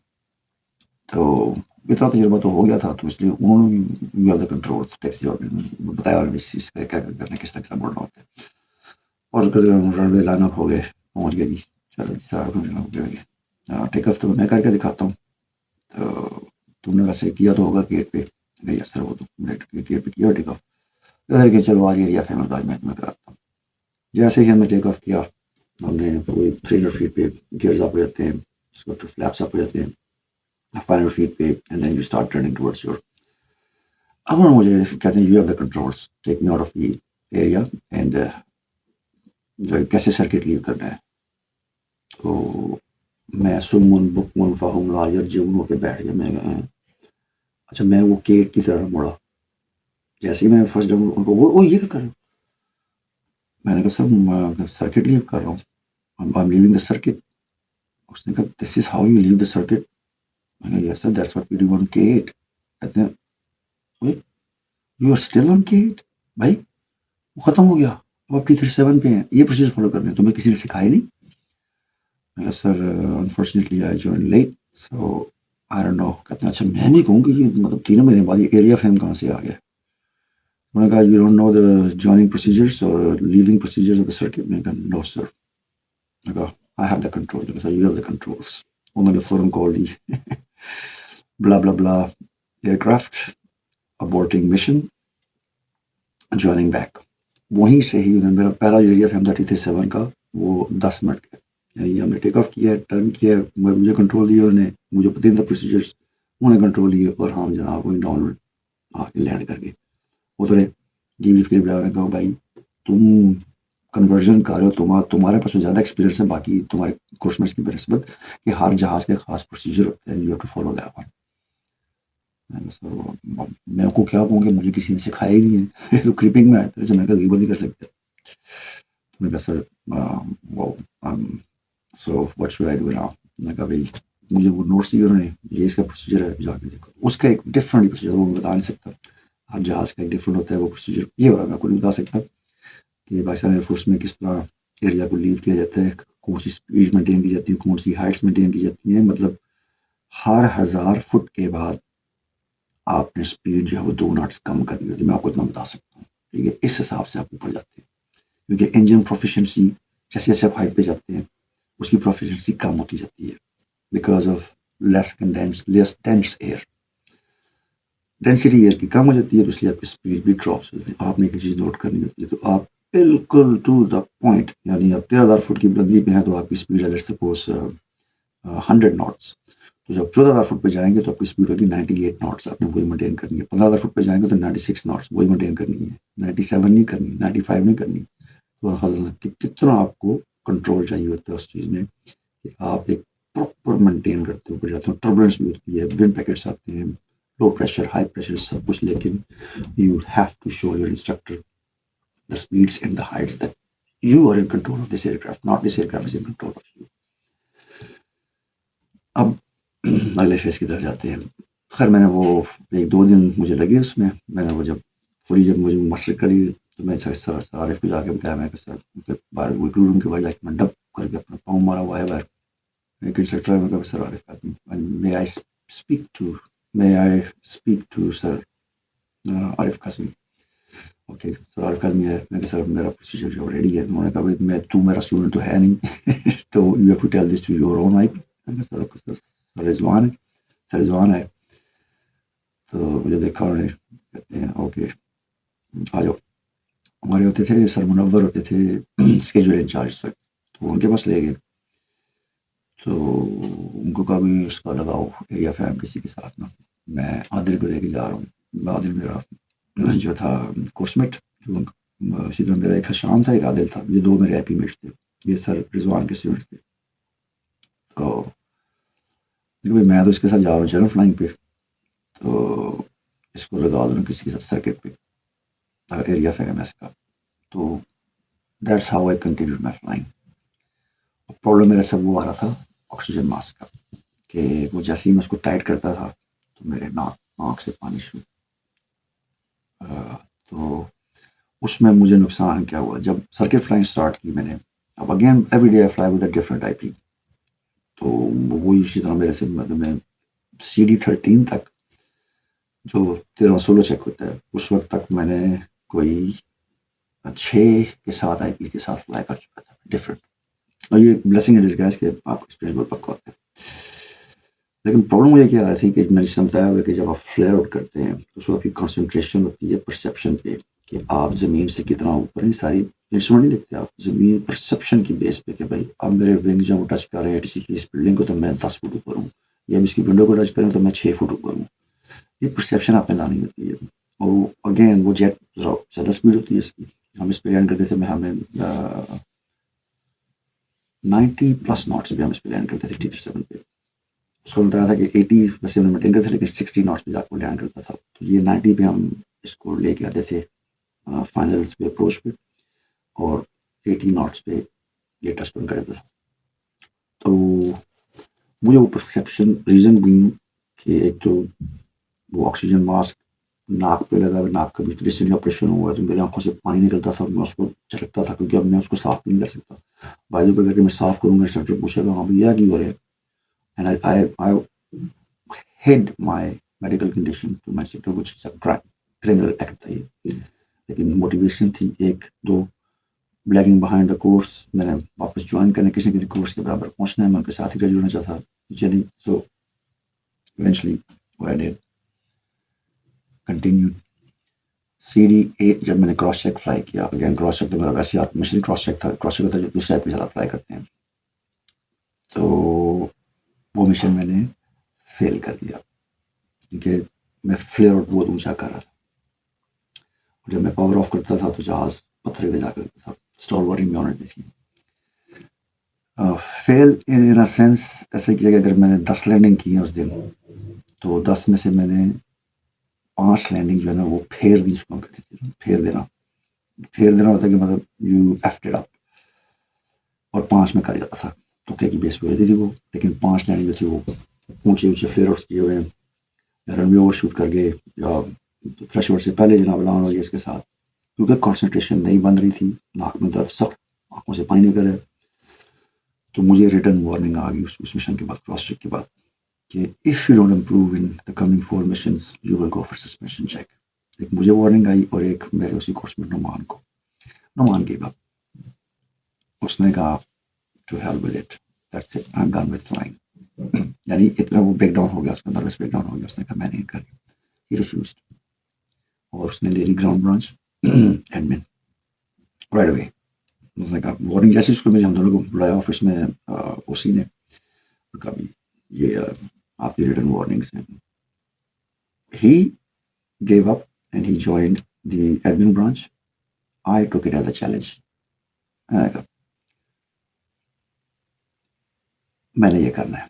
تو اتنا تجربہ تو ہو گیا تھا تو اس لیے انہوں نے you have the control taxi اور بتایا اور اس چیز کا کیا کرنا ہے، کس طرح بڑھنا ہوتا ہے. اور رن وے لائن اپ ہو گئے، پہنچ گئے جی، چلو جی سارا ٹیک آف تو میں کر کے دکھاتا ہوں. تو تم نے ویسے کیا تو ہوگا گیٹ پہ، یس سر وہ تو گیٹ پہ کیا ٹیک آف، کہ چلو آج ایریا فیمس آج میں کراتا ہوں. جیسے ہی ہم نے ٹیک آف کیا ہم نے کوئی 300 فیٹ پہ گیئرز اپ ہو جاتے ہیں، اس کو پھر فلیپس اپ ہو جاتے ہیں 500 feet pay, and then you start turning towards your. اب مجھے کہتے ہیں you have the controls take me out of the area and کیسے سرکٹ لیو کرنا ہے. تو میں سمن بکمن فہم لاجر جمن ہو کے بیٹھ گیا. میں اچھا میں وہ کیٹ کی طرح مڑا، جیسے ہی میں نے فرسٹ ڈاؤن ان کو وہ یہ کیا کر رہے ہو، میں نے کہا سر سرکٹ لیو کر رہا ہوں، I am leaving the circuit. اس نے کہا this is how you leave the circuit. میں نے کہا yes sir that's what we do on cat. کہتے ہیں you are still on cat, بھائی وہ ختم ہو گیا، اب آپ T37 پہ ہیں، یہ پروسیجر فالو کرنے ہیں، تمہیں کسی نے سکھایا نہیں. میں کہا sir unfortunately I join late so I don't know. کہتے ہیں اچھا میں نہیں کہوں کہ یہ مطلب 3 مہینے بعد یہ ایریا فیم کہاں سے آ گیا. میں نے کہا you don't know the joining procedures اور leaving procedures of the circuit. میں نے کہا نو سر. میں کہا آئی ہیو دا کنٹرول. میں کہا یو ہیو دا کنٹرولس. انہوں نے فوراً کال دی blah blah blah aircraft aborting mission joining back. وہیں سے ہی میرا پہلا ایریا فیم تھا T37 کا، وہ 10 منٹ کا، یعنی ہم نے ٹیک آف کیا، ٹرن کیا، مجھے کنٹرول دیا انہوں نے، مجھے پتہ نہیں تھا پروسیجرس، انہوں نے کنٹرول دیے اور ہم جناب وہیں ڈاؤن آ کے لینڈ کر گئے. اترے ڈی وی کے ڈرائیور نے کہا بھائی تم کنورژن کر رہے ہو، تمہارے پاس زیادہ ایکسپیرینس ہے باقی تمہارے کورسمنٹس کی بنسبت کہ ہر جہاز کے خاص پروسیجر ہوتے ہیں، you have to follow that one. میں کو کیا کہوں کہ مجھے کسی نے سکھایا ہی نہیں ہے تو کریپنگ میں آئے تھے، میں کہا غیبت نہیں کر سکتے. میں کہا sir so what should I do now. میں کہا بھائی مجھے وہ نوٹس دیے انہوں نے، یہ اس کا پروسیجر ہے، جا کے دیکھو. اس کا ایک ڈفرینٹ پروسیجر وہ میں بتا نہیں سکتا، ہر جہاز کا ایک ڈفرینٹ ہوتا ہے وہ پروسیجر. یہ والا میں کو نہیں بتا سکتا کہ پاکستان ایئر فورس میں کس طرح ایریا کو لیو کیا جاتا ہے، کون سی اسپیڈ مینٹین کی جاتی ہے، کون سی ہائٹس مینٹین کی جاتی ہیں. مطلب ہر 1000 فٹ کے بعد آپ نے اسپیڈ جو ہے وہ 2 ناٹس کم کرنی ہوتی ہے. میں آپ کو اتنا بتا سکتا ہوں، ٹھیک ہے. اس حساب سے آپ اوپر جاتے ہیں کیونکہ انجن پروفیشنسی جیسے جیسے آپ ہائٹ پہ جاتے ہیں اس کی پروفیشنسی کم ہوتی جاتی ہے because of less dense air. Density air کی کم ہو جاتی ہے تو اس لیے آپ کی اسپیڈ بھی ڈراپس ہوتی ہے. آپ نے ایک چیز نوٹ کرنی ہوتی ہے تو آپ بالکل ٹو دا پوائنٹ، یعنی آپ 13,000 فٹ کی بلندی پہ ہیں تو آپ کی اسپیڈ اگر سپوز 100 ناٹس، تو جب 14,000 فٹ پہ جائیں گے تو آپ کی اسپیڈ ہوگی 98 ناٹس. آپ نے وہی مینٹین کرنی ہے. 15,000 فٹ پہ جائیں گے تو 96 ناٹس وہی مینٹین کرنی ہے. 97 نہیں کرنی، 95 نہیں کرنی. تو حالانکہ کتنا آپ کو کنٹرول چاہیے ہوتا ہے اس چیز میں کہ آپ ایک پراپر مینٹین کرتے ہوئے جاتے ہیں. ٹربولنس بھی ہوتی ہے، ونڈ پیکٹس آتے ہیں، لو پریشر ہائی پریشر سب کچھ، لیکن you have to show your instructor the speeds and the heights that you are in control of this aircraft, not this aircraft is in control of you. اب اگلے phase کی طرف جاتے ہیں. خیر میں نے وہ 1-2 دن مجھے لگے اس میں نے وہ جب مجھے ماسٹر کری تو میں سر عارف کو جا کے بتایا. میں کہ سر باہر وہ روم کے باہر جا کے میں ڈب کر کے اپنا پاؤں مارا ہوا ہے باہر. ایک انسٹرکٹر میں کہا سر عارف آدمی may I speak to sir Arif Qasmi. Okay sir Arif Qasmi ہے. میں کہ سر میرا پروسیجر جو ریڈی ہے. انہوں نے کہا بھائی تو میرا اسٹوڈنٹ تو ہے نہیں تو you have to tell this to your own I P. Sir Rizwan ہے. تو مجھے دیکھا انہوں نے، کہتے ہیں اوکے آ جاؤ. ہمارے ہوتے تھے سر منور ہوتے تھے اسکیجول انچارج تک، تو ان کے پاس لے گئے. تو ان کو کہا بھی اس کا لگاؤ ایریا فیم کسی کے ساتھ نا. میں عادل کو لے کے جا رہا ہوں. عادل میرا جو تھا کورس میٹ، جو اسی طرح میرا ایک حشام تھا، ایک عادل تھا، یہ دو میرے ایپی میٹس تھے، یہ سر رضوان کے اسٹوڈنٹس تھے. تو میں تو اس کے ساتھ جا رہا ہوں چلو فلائنگ پہ، تو اس کو لگا دوں کسی کے ساتھ سرکٹ پہ ایریا آف ایم ایس کا. تو that's how I continue my flying. Problem میرا سب وہ آ رہا تھا آکسیجن ماسک کا، کہ وہ جیسے ہی میں اس کو ٹائٹ کرتا تھا تو میرے ناک سے پانی شروع. تو اس میں مجھے نقصان کیا ہوا جب سرکٹ فلائنگ اسٹارٹ کی میں نے. اب again every day I fly with a different I P. تو وہی اسی طرح میرے سے مطلب میں CD13 تک جو 1316 چیک ہوتا ہے اس وقت تک میں نے کوئی 6 کے ساتھ آئی پی کے ساتھ فلائی کر چکا تھا ڈفرنٹ. اور یہ بلیسنگ ہے ڈسگائز کہ آپ ایکسپیرینس بہت پکا ہوتا ہے. لیکن پرابلم مجھے کیا آ رہی تھی کہ میں نے سمجھایا ہوا کہ جب آپ فلیئر آؤٹ کرتے ہیں تو اس وقت آپ کی کنسنٹریشن ہوتی ہے پرسیپشن پہ کہ آپ زمین سے کتنا اوپر ہیں. ساری انسٹرومنٹ نہیں دیکھتے آپ، زمین پرسیپشن کی بیس پہ کہ بھائی اب میرے ونگ جب وہ ٹچ کر رہے ہیں کسی کی اس بلڈنگ کو تو میں 10 فٹ اوپر ہوں، یا اس کی ونڈو کو ٹچ کریں تو میں 6 فٹ اوپر ہوں. یہ پرسیپشن آپ نے لانی ہوتی ہے. اور اگین وہ جیٹ زیادہ اسپیڈ ہوتی ہے اس کی. ہم اس پہ لینڈ کرتے تھے، ہمیں 90+ ناٹس پہ ہم اس پہ لینڈ کرتے تھے TP7 پہ. اس کو بتایا تھا کہ 80 ویسے ہم مینٹین کرتے تھے لیکن 60 ناٹس پہ جا کے لینڈ کرتا تھا. تو یہ 90 پہ ہم اس کو لے کے آتے تھے فائنلس پہ اپروچ پہ، اور 80 ناٹس پہ یہ ٹچ ڈاؤن کرتا تھا. تو مجھے وہ پرسیپشن ریزن بھی کہ ایک تو وہ آکسیجن ماسک ناک پہ لگا، ناک کا بھی ریسنٹلی آپریشن ہوا تو میری آنکھوں سے پانی نکلتا تھا. میں اس کو جھٹکتا تھا کیونکہ اب میں اس کو صاف بھی نہیں کر سکتا. بھائی پہ کر کے میں صاف کروں گا، سینٹر پوچھے گا ہاں بھیا کی ہو رہے. And I hid my medical condition to my sector, which is a criminal act تھا یہ. لیکن موٹیویشن تھی ایک دو بلیکنگ بہائنڈ دا کورس. میں نے واپس جوائن کرنے کسی کسی کورس کے برابر پہنچنا ہے، میں ان کے ساتھ ہی گریجویٹ ہونا چاہتا چلی. So eventually I did continue. CD8 جب میں نے کراس چیک فلائی کیا، اگین کراس چیک تو میرا ویسے مشین کراس چیک تھا. کراس چیک ہوتا ہے جو دوسرے ایپ کے ساتھ فلائی کرتے ہیں. تو وہ مشن میں نے فیل کر دیا کیونکہ میں فلیئر آؤٹ بہت اونچا کر رہا تھا. جب میں پاور آف کرتا تھا تو جہاز پتھرے پہ جا کرتا تھا. اسٹال وارنگ میں ہونے تھی. فیل ان اے سینس ایسے کیا کہ اگر میں نے 10 لینڈنگ کی ہیں اس دن تو 10 میں سے میں نے 5 لینڈنگ جو ہے نا وہ پھیر دی. اس کو کہتے تھے پھیر دینا ہوتا ہے کہ مطلب یو ایفٹڈ اپ، اور 5 میں کر جاتا تھا. تکے کی بیس پہ ہوتی تھی وہ. لیکن 5 لینڈنگ جو تھی وہ اونچے فلیئر آؤٹس کیے ہوئے ہیں، رن وے اوور شوٹ کر کے یا فریش اوور سے پہلے جناب لان ہو گیا اس کے ساتھ. کیونکہ کنسنٹریشن نہیں بن رہی تھی، ناک میں درد سخت، آنکھوں سے پانی نکل رہا. تو مجھے ریٹرن وارننگ آ گئی اس مشن کے بعد، کراس چیک کے بعد، کہ if you don't improve in the coming 4 missions you will go for suspension check. ایک مجھے وارننگ آئی اور ایک میرے اسی کورس میں نعمان کے بعد. اس نے کہا to hell with it, that's it, I am done with flying. یعنی اتنا وہ بریک ڈاؤن ہو گیا، اس کا نروس بریک ڈاؤن ہو گیا. اس نے کہا میں نہیں کر. He refused. اور اس نے لے لی ground branch admin right away. اس نے کہا وارننگ جیسے اس کو میری ہم دونوں کو بلایا آفس میں، اسی نے کہا یہ آپ کی ریٹرن وارننگس ہیں. He gave up and he joined the admin branch. I took it as a challenge. میں نے یہ کرنا ہے.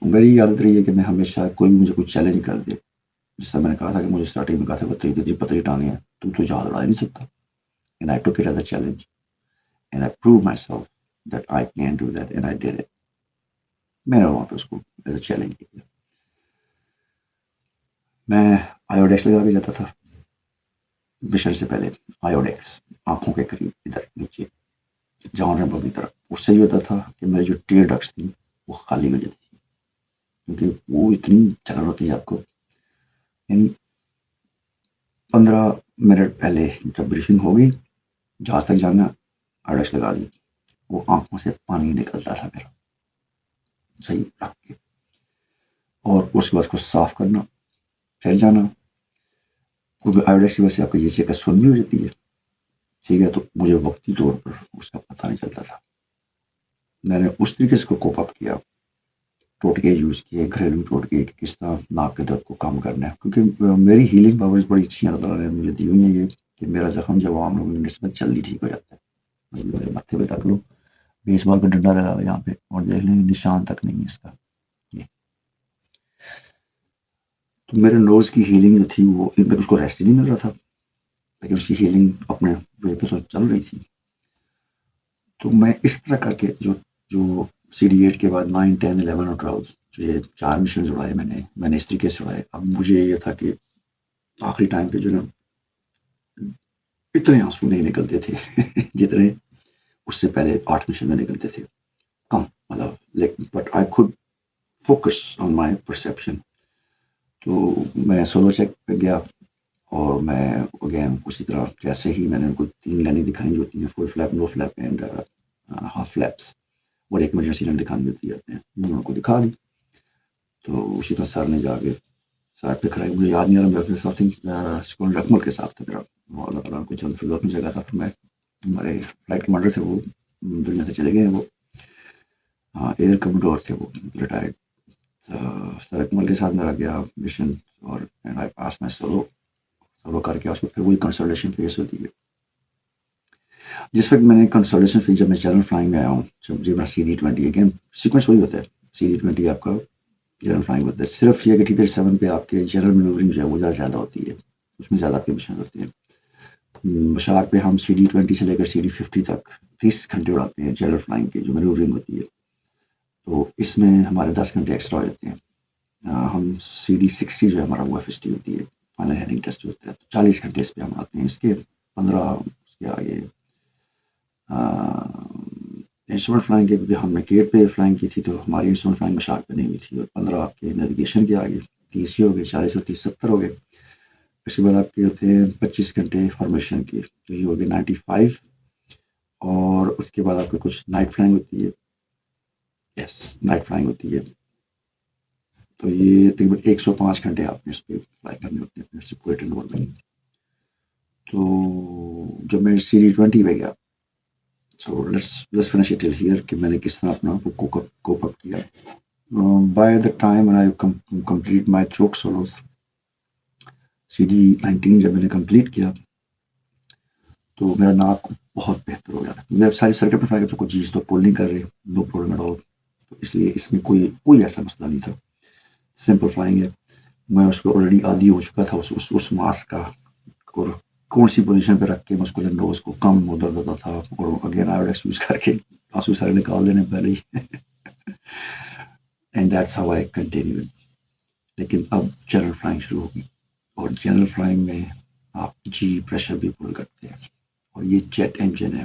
میری عادت رہی ہے کہ میں ہمیشہ کوئی بھی مجھے کچھ چیلنج کر دے. جس طرح میں نے کہا تھا کہ مجھے اسٹارٹنگ میں کہا تھا پتری ٹانگیں ہیں، تو جہاز اڑا نہیں سکتا. And I took it as a challenge. And I proved myself that I can do that, and I did it. میں نے وہاں پہ اس کو ایز اے چیلنج کیا. میں آئیوڈیکس لگا کے جاتا تھا مشن سے پہلے. آئیوڈیکس آنکھوں کے قریب ادھر نیچے جان رمبو کی طرف. اس سے یہ ہوتا تھا کہ میری جو ٹیئر ڈکس تھیں وہ خالی ہو جاتی تھی، کیونکہ وہ اتنی چلن ہوتی ہے آپ کو. یعنی 15 منٹ پہلے جب بریفنگ ہوگی جہاز تک جانا، آئیوڈیکس لگا دی. وہ آنکھوں سے پانی نکلتا تھا میرا صحیح رکھ کے. اور اس کے بعد کو صاف کرنا، پھر جانا. کیونکہ آئیوڈیکس کی وجہ سے آپ کو یہ چیک سن بھی ہو جاتی ہے، ٹھیک ہے. تو مجھے وقتی طور پر اس کا پتہ نہیں چلتا تھا. میں نے اس طریقے سے کوپ اپ کیا ٹوٹکے یوز کیے، گھریلو ٹوٹکے کہ کس طرح ناک کے درد کو کم کرنا ہے، کیونکہ میری ہیلنگ پاورز بڑی اچھی ہیں، اللہ تعالیٰ نے مجھے دی ہوئی ہیں یہ کہ میرا زخم جب عام لوگوں کی نسبت جلدی ٹھیک ہو جاتا ہے. میرے ماتھے پہ تک لو، بیس بال کا ڈنڈا لگا ہوا یہاں پہ، اور دیکھ لیں نشان تک نہیں ہے اس کا. یہ تو میرے نوز کی ہیلنگ جو تھی وہ میرے اس کو ریسٹ ہی نہیں مل رہا تھا، لیکن اس کی ہیلنگ اپنے وے پہ تو چل رہی تھی. تو میں اس طرح کر کے جو CD8 کے بعد 9, 10, 11 اور 12 جو یہ 4 مشن اڑائے میں نے اس طریقے سے اڑائے. اب مجھے یہ تھا کہ آخری ٹائم پہ جو نا اتنے آنسو نہیں نکلتے تھے جتنے اس سے پہلے 8 مشن میں نکلتے تھے، کم مطلب، لیکن but I could focus on my perception. تو میں سولو چیک پہ گیا اور میں اگین اسی طرح جیسے ہی میں نے ان کو 3 لائنیں دکھائیں جو ہوتی ہیں، full flap, no flap and half flaps, اور ایک ایمرجنسی لائن دکھانی ہوتی ہے اپنے، ان کو دکھا دی. تو اسی طرح سر نے جا کے ساتھ پہ کھڑائی، مجھے یاد نہیں آ رہا، میرا ساتھ سکون رقمل کے ساتھ تھا میرا، اللہ تعالیٰ کو چند فضا میں جگہ تھا. پھر میں ہمارے فلائٹ کمانڈر تھے، وہ دنیا سے چلے گئے ہیں، وہ ایئر کموڈور تھے، وہ ریٹائرڈ. سر اکمل کے ساتھ میرا گیا مشن، اور اینڈ آئی پاس میں سولو کر کے اس کو پھر وہی کنسلٹیشن فیس ہوتی ہے. جس وقت میں نے کنسلٹیشن فیس، جب میں جنرل فلائنگ میں آیا ہوں، جب میرا CD20 اگین سیکوینس وہی ہوتا ہے، CD20 آپ کا جنرل فلائنگ ہوتا ہے، صرف یہ کہ T-37 پہ آپ کے جنرل مینورنگ جو ہے وہ زیادہ ہوتی ہے، اس میں زیادہ آپ کے مشن ہوتے ہیں. مشاق پہ ہم CD20 سے لے کر CD50 تک 30 گھنٹے اڑاتے ہیں جنرل فلائنگ کی جو مینورنگ ہوتی ہے. تو اس میں ہمارے 10 گھنٹے ایکسٹرا ہو جاتے ہیں. ہم CD60 جو ہے ہمارا وہ FST ہوتی ہے، فائنل ہینڈنگ ٹیسٹ ہوتا ہے، تو 40 گھنٹے اس پہ ہم آتے ہیں. اس کے 15 اس کے آگے انسٹرومنٹ فلائنگ کے، کیونکہ ہم نے گیٹ پہ فلائنگ کی تھی تو ہماری انسٹرومنٹ فلائنگ مشاق پہ نہیں ہوئی تھی، اور 15 آپ کے نیویگیشن کے آگے، 30 ہی ہو گئے، 40 اور 30 70 ہو گئے. اس کے بعد آپ کے ہوتے ہیں 25 گھنٹے فارمیشن کی، تو یہ ہو گئے 95. اور اس کے بعد آپ کے کچھ نائٹ فلائنگ ہوتی ہے، یس نائٹ فلائنگ ہوتی ہے، تو یہ تقریباً 105 گھنٹے آپ نے اس پہ فلائی کرنے ہوتے ہیں اپنے سپورٹ انوالومنٹ. تو جب میں CD20 پہ گیا، so let's finish it here کہ میں نے کس طرح اپنا کوپ اپ کیا. By the time I complete my Chowk سولوز، CD19 جب میں نے کمپلیٹ کیا تو میرا ناک بہت بہتر ہو گیا تھا. میں ساری سرکٹ میں فلائی کرتا، کوئی چیز تو پول نہیں کر رہے، نو پرابلم ایٹ آل. تو اس لیے اس میں کوئی ایسا مسئلہ نہیں تھا، سمپل فلائنگ ہے. میں اس کو آلریڈی عادی ہو چکا تھا اس ماسک کا، اور کون سی پوزیشن پہ رکھ کے میں اس کو جب نوز کو کم درد ہوتا تھا، اور اگین آئیڈیکس یوز کر کے آنسو سارے نکال دینے پہلے ہی. And that's how I continue. لیکن اب جنرل فلائنگ شروع ہوگی، اور جنرل فلائنگ میں آپ جی پریشر بھی پول کرتے ہیں، اور یہ جیٹ انجن ہے.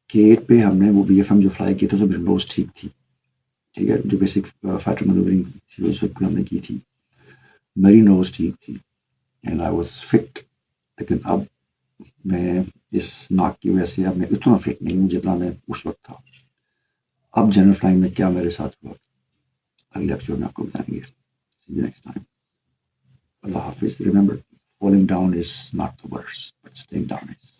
گیٹ پہ ہم نے وہ BFM جو فلائی کی تھی تو میری نوز ٹھیک تھی، ٹھیک ہے، جو بیسک فائٹر مینوورنگ تھی اس وقت ہم نے کی تھی، میری نوز ٹھیک تھی اینڈ آئی واز فٹ. لیکن اب میں اس ناک کی وجہ سے اب میں اتنا فٹ نہیں ہوں جتنا میں اس وقت تھا. اب جنرل فلائنگ میں کیا میرے ساتھ ہوا اگلے ایپیسوڈ میں آپ کو بتائیں گے. See you next time. اللہ حافظ. Remember, falling down is not the worst, but staying down is.